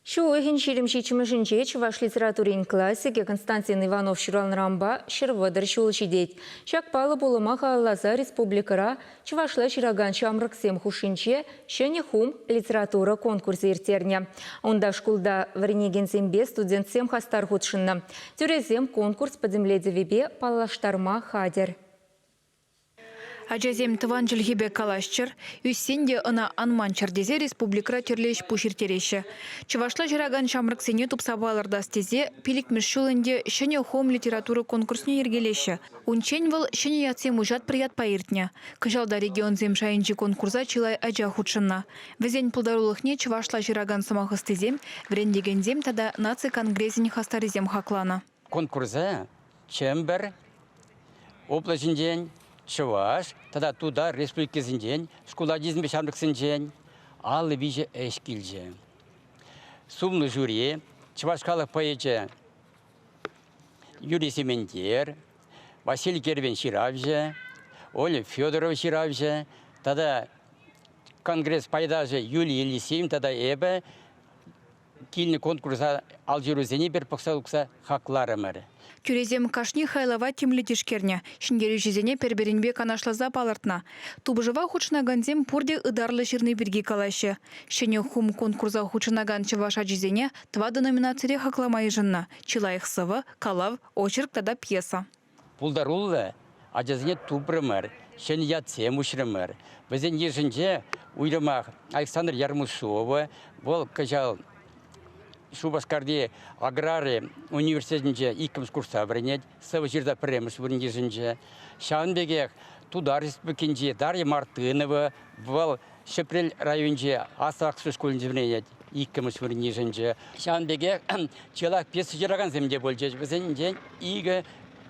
Шуохин шеремши чимышинче Чуваш литературин классике Константин Иванов Шуралнрамба шырвыдыр шулчидет. Шакпалы болымаха Аллаза республикара Чувашла шираган шамрыксем хушинче шене хум литература конкурсы иртерне. Онда шкулда варенегенсембе студентсем хастар худшинна. Тюрезем конкурс подземледевебе палаштарма хадер. Ажазем тыван жылхибе калашчыр, үссенде ына анманчыр дезе республикра терлеш пуширтереші. Чувашла жыраган шамрыксене тупсабаларда стезе пилик мішшулынде шене хом литература конкурсне ергелеші. Унчен выл шене ятсем ужат прият паиртне. Кыжалда регион земшайынчы конкурса чилай ажа худшынна. Везен пулдарулыхне Чувашла жыраган самахы стезем, врендегензем тада наци конгрессен хастаризем хаклана. Конкурса чембер, облачынден, Чуваш, тогда туда республики зиндень, школа дизмбе шамрыксынжень, аллы виже эшкилже. Сумны жюри, чувашкалық поэче Юрий Семендер, Василий Кервен Ширавже, Оля Федоров Ширавже, тогда конгресс пайдаже Юлий Елисеем, тогда эбе, кильный конкурса алжирузени бер пақсалықса хақларымыр. Кюрезем кашни хайлава тимлетишкерне, шингері жезене перберінбе канашлаза палыртна. Тубыжыва хучнаганзем пурде ыдарлы ширны бірге калашы. Шене хум конкурса хучнаган чываша жезене два деноминацире хакламай жынна. Чилайық сывы, калав, очерк тада пьеса. Пулдарулы ажазыне тупрымыр, шене ятсем ушрымыр. Бізен ежінже уйрымақ Александр Ярмусовы, бол кажал Шубашкарде аграры университетінде икіміз курса бірінет, сывы жерда піреміз біріндежінде. Шағынбегек Тудар республикінде Дарья Мартынова, бұл Шепрел районінде Асақсы школінде бірінет, икіміз біріндежінде. Шағынбегек челак пьесы жераған земде болжез, бізден игі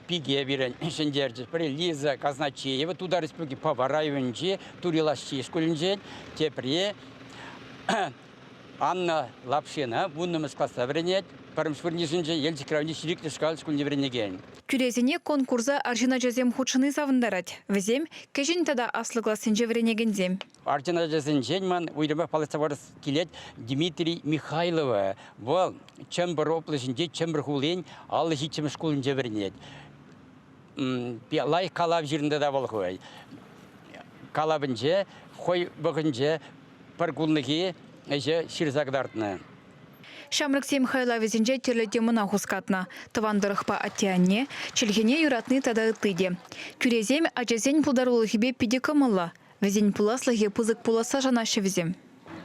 пиге берін шындерді. Бірі Лиза Казначеева, Тудар республики Пава районінде, Турилашчи школінде, тепре Анна Лапшина, бұнымыз класса бірінет, парымшвырнежінде елдік рауне ширикті шкал школіне бірінеген. Күрезіне конкурса аржина жазем худшыны савындарад. Візем, кәжін тада аслы классынже бірінегензем. Аржина жазын женман ұйрымақ палыставарыз келет Дмитрий Михайлова. Бұл чембір оплышынде чембір хулен алы житчім школінде бірінет. Лай қалап жерінде да бол қой. Қалабынже, қой бұғынже, паргулныге әже ширзагдартны. Шамрыксем хайла везенже терлете мына хускатна. Тывандырықпа аттианне, челгене юратны тада ыттыде. Күрезем ажазен пулдарулыхебе пиде кымылла. Везен пуласлыхе пызык пуласа жанашы везем.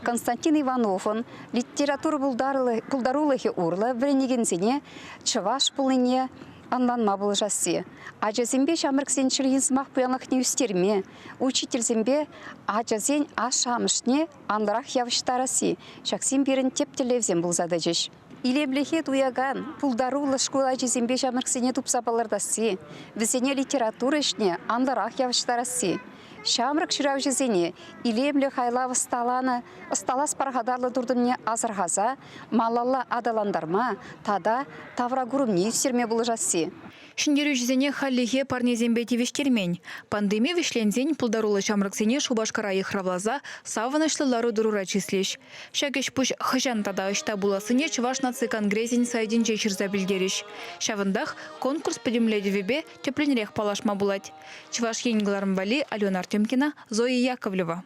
Константин Ивановын литература пулдарулыхе урлы вренегензене чываш пулыне анланма бұл жасы. Ажазенбе шамрыксен чілгенсімақ бұянлық неустерме, учительзенбе ажазен ашамышне андырақ явыштарасы, шақсен берін тептелевзен бұл задажыш. Илемлехе дуяган пулдарулы школа ажазенбе шамрыксене тупсапалардасы, візене литература ішне андырақ явыштарасы. Шамрык шырау жезене, илемлі хайлавы ысталас парғадарлы дұрдымне азырғаза, малалла адаландарма, тада таврагурымне үстерме бұл жасы. Шиндері жезене халлихе парнезембе тевештермен. Пандемия вишлензен пулдарулы шамрыксене Шубашкара ихравлаза савынышлылары дұрура числеш. Шәкеш пүш хыжан тада ұшта буласыне Чуваш наци конгрессен сайден жешірза білдеріш. Шавындақ конкурс подемледевебе тепленірек палашма булать. Чуваш еңгіларым бали Алена Артемкина, Зоя Яковлева.